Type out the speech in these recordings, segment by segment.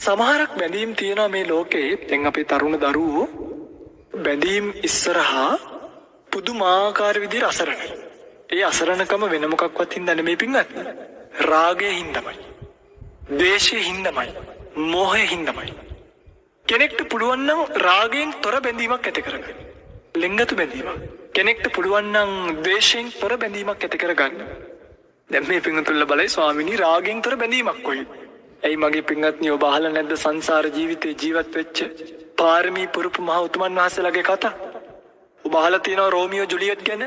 සමහරක් බැඳීම් තියෙනවා මේ ලෝකේ. දැන් අපේ තරුණ දරුවෝ බැඳීම් ඉස්සරහා පුදුමාකාර විදිහට අසරණයි. ඒ අසරණකම වෙන මොකක්වත් හින්දා නෙමෙයි පින්වත්. රාගයේ හින්දාමයි. ද්වේෂයේ හින්දාමයි. මෝහයේ හින්දාමයි. කෙනෙක්ට පුළුවන් නම් රාගයෙන් තොර බැඳීමක් ඇති කරගන්න. ලිංගතු බැඳීමක්. කෙනෙක්ට පුළුවන් නම් ද්වේෂයෙන් තොර බැඳීමක් ඇති කරගන්න. දැන් මේ පින්තුල්ල බලයි ස්වාමිනී රාගයෙන් තොර බැඳීමක් කොයි. ඇයි මගේ පින්වත්නි ඔබ අහලා නැද්ද සංසාර ජීවිතේ ජීවත් වෙච්ච පාරමී පුරුපු මහ උතුමන් වහන්සේලාගේ කතා? ඔබ අහලා තියෙනවා රෝමියෝ ජුලියට් ගැන?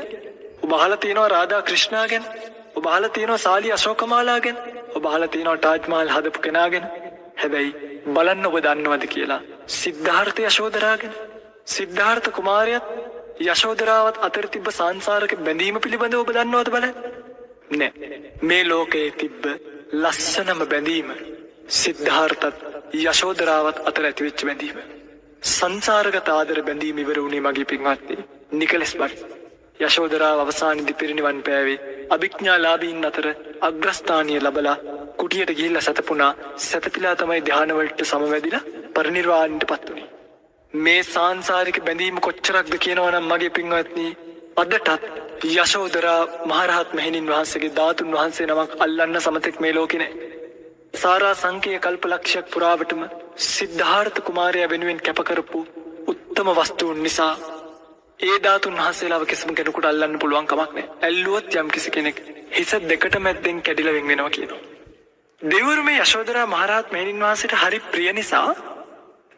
ඔබ අහලා තියෙනවා රාධා ක්‍රිෂ්ණා ගැන? ඔබ අහලා තියෙනවා සාලි අශෝකමාලා ගැන? ඔබ අහලා තියෙනවා තාජ් මහල් හදපු කෙනා ගැන? හැබැයි බලන්න ඔබ දන්නවද කියලා සිද්ධාර්ථ යශෝදරා ගැන? සිද්ධාර්ථ කුමාරයාත් යශෝදරාවත් අතර තිබ්බ සංසාරක බැඳීම පිළිබඳව ඔබ දන්නවද බලන්න? නෑ. මේ ලෝකයේ තිබ්බ ලස්සනම බැඳීම සිද්ධාර්ථත් යශෝදරාවත් අතර ඇති වෙච්ච බැඳීම. සංසාරගත ආදර බැඳීම ඉවර වුණේ මගේ පින්වත්නි නිකලස් බරි. යශෝදරාව අවසානයේදී පිරිනිවන් පෑවේ අභිඥාලාභීන් අතර අග්‍රස්ථානීය ලැබලා කුටියට ගිහිල්ලා සතපුණා. සතපිලා තමයි ධානවලට සමවැදිලා පරිනිර්වාණයටපත් වුණේ. මේ සාංශාරික බැඳීම කොච්චරක්ද කියනවනම් මගේ පින්වත්නි අදටත් යශෝදරා මහරහත් මෙහෙණින් වහන්සේගේ ධාතුන් වහන්සේ නමක් අල්ලන්න සමතෙක් මේ ලෝකේ නැහැ. සාරා සංකේය කල්පලක්ෂයක් පුරාවටම සිද්ධාර්ථ කුමාරයා වෙනුවෙන් කැප කරපු උත්තම වස්තුන් නිසා ඒ ධාතුන් වහන්සේලාව කිසිම කෙනෙකුට අල්ලන්න පුළුවන් කමක් නැහැ. ඇල්ලුවොත් යම් කිසි කෙනෙක් හිස දෙකට මැද්දෙන් කැඩිලා වෙන් වෙනවා කියනවා. දෙවිවරු මේ යශෝදරා මහරහත් මෙහෙණින් වහන්සේට හරි ප්‍රිය නිසා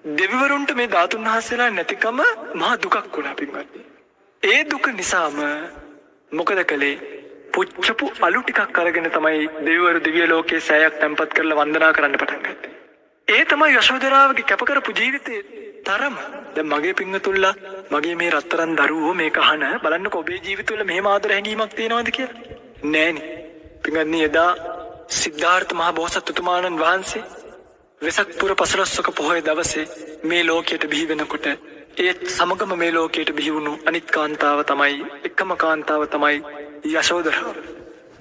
දෙවිවරුන්ට මේ ධාතුන් වහන්සේලා නැතිකම මහා දුකක් වුණා පින්වත්නි. ඒ දුක නිසාම මොකද කළේ? පුච්චපු අලු ටිකක් අරගෙන තමයි දෙවිවරු දිව්‍ය ලෝකයේ සෑයක් තැන්පත් කරලා වන්දනා කරන්න පටන් ගත්තේ. ඒ තමයි යශෝදරාවගේ කැප කරපු ජීවිතේ තරම. දැන් මගේ පින්වතුන්ලා මගේ මේ රත්තරන් දරුවෝ මේක අහන බලන්නකො ඔබේ ජීවිතවල මෙහෙම ආදර හැඟීමක් තියෙනවද කියලා? නෑනේ. පින්වත්නි එදා සිද්ධාර්ථ මහ බෝසත්තුමාණන් වහන්සේ වෙසක් පුර පසළොස්වක පොහොය දවසේ මේ ලෝකයට බිහි වෙනකොට ඒත් සමගම මේ ලෝකයට බිහි වුණු අනිත් කාන්තාව තමයි එකම කාන්තාව තමයි යශෝදරාව.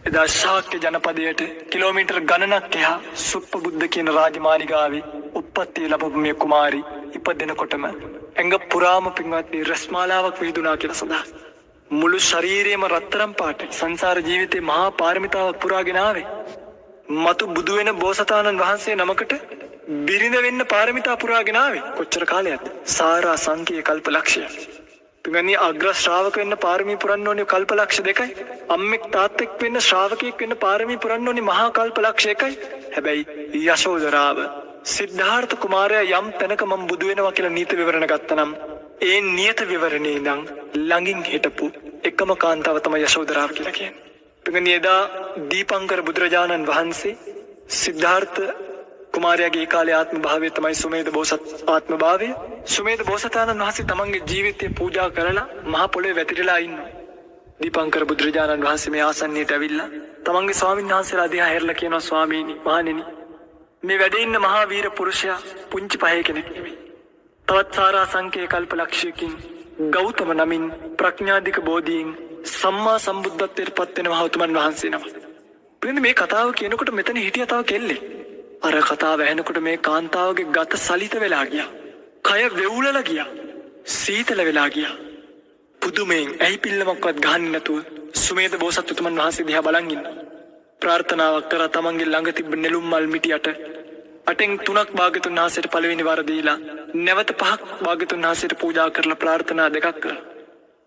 එදා ශාක්‍ය ජනපදයට කිලෝමීටර් ගණනක් එහා සුප්පබුද්ධ කියන රාජමාලිගාවේ උප්පත්තිය ලැබපු මේ කුමාරි ඉපදෙනකොටම ඇඟ පුරාම පින්වත්නි රස්මාලාවක් විහිදුණා කියලා සඳහන්. මුළු ශරීරයම රත්තරන් පාටයි. සංසාර ජීවිතේ මහා පාරමිතාවක් පුරාගෙන ආවේ. මතු බුදු වෙන බෝසතාණන් වහන්සේ නමකට බිරිඳ වෙන්න පාරමිතා පුරාගෙන ආවේ. කොච්චර කාලයක්ද? සාරා සංකේය කල්පලක්ෂය. පින්වත්නි අග්‍ර ශ්‍රාවක වෙන්න පාරමී පුරන්න ඕනේ කල්පලක්ෂ 2යි. අම්මෙක් තාත්තෙක් වෙන්න ශ්‍රාවකයෙක් වෙන්න පාරමී පුරන්න ඕනේ මහා කල්පලක්ෂ 1යි. හැබැයි යශෝදරාව සිද්ධාර්ථ කුමාරයා යම් තැනක මම බුදු වෙනවා කියලා නීති විවරණ ගත්තනම් ඒ නියත විවරණේ ඉඳන් ළඟින් හිටපු එකම කාන්තාව තමයි යශෝදරාව කියලා කියන්නේ. පින්වත්නි එදා දීපංකර බුදුරජාණන් වහන්සේ සිද්ධාර්ථ කුමාරයාගේ කාලේ ආත්ම භාවය තමයි සුමේද බෝසත් ආත්ම භාවය. සුමේද බෝසතාණන් වහන්සේ තමන්ගේ ජීවිතය පූජා කරලා මහ පොළොවේ වැතිරලා ඉන්නවා. දීපංකර බුදුරජාණන් වහන්සේ මේ ආසන්නයට ඇවිල්ලා තමන්ගේ ස්වාමීන් වහන්සේලා දිහා හැරලා කියනවා ස්වාමීනි මහණෙනි මේ වැඩේ ඉන්න මහා වීර පුරුෂයා පුංචි පහේ කෙනෙක් නෙමෙයි. තවත් සාරා සංකේය කල්පලක්ෂයකින් ගෞතම නමින් ප්‍රඥාධික බෝධීන් සම්මා සම්බුද්ධත්වයට පත් වෙන මහතුමන් වහන්සේ නම. මේ කතාව කියනකොට මෙතන හිටිය තව කෙල්ලෙක්. අර කතාව ඇහෙනකොට මේ කාන්තාවගේ ගත සලිත වෙලා ගියා. කය වෙවුලලා ගියා. සීතල වෙලා ගියා. පුදුමයෙන් ඇයි පිල්ලමක්වත් ගහන්නේ නැතුව සුමේද බෝසත්තුමන් වහන්සේ දිහා බලන් ඉන්නවා. ප්‍රාර්ථනාවක් කරා තමන්ගේ ළඟ තිබ්බ නෙළුම් මල් මිටියට අටෙන් 3ක් භාග්‍යතුන් වහන්සේට පළවෙනි වර දීලා නැවත 5ක් භාග්‍යතුන් වහන්සේට පූජා කරලා ප්‍රාර්ථනා 2ක් කරා.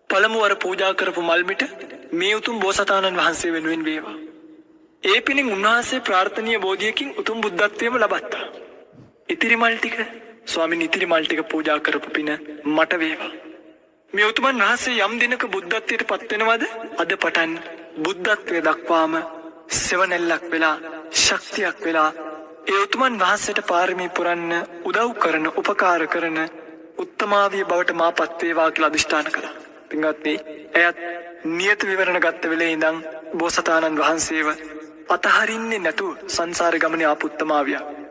පළමු වර පූජා කරපු මල් මිට මේ උතුම් බෝසතාණන් වහන්සේ වෙනුවෙන් වේවා. ඒ පිණින් උන්වහන්සේ ප්‍රාර්ථනීය බෝධියකින් උතුම් බුද්ධත්වයේම ලබත්තා. ඉතිරි මල් ටික ස්වාමීන් ඉතිරි මල් ටික පූජා කරපු පින මට වේවා. මේ උතුමන් වහන්සේ යම් දිනක බුද්ධත්වයට පත් වෙනවද? අද පටන් බුද්ධත්වයේ දක්වාම සෙවණැල්ලක් වෙලා ශක්තියක් වෙලා ඒ උතුමන් වහන්සේට පාරමී පුරන්න උදව් කරන උපකාර කරන උත්තමාවිය බවට මාපත් වේවා කියලා අදිෂ්ඨාන කළා. පින්වත්නි එයත් නියත විවරණ ගත්ත වෙලේ ඉඳන් බෝසතාණන් වහන්සේව අතහරින්නේ නැතුව සංසාර ගමනේ ආපු උත්තමාවියා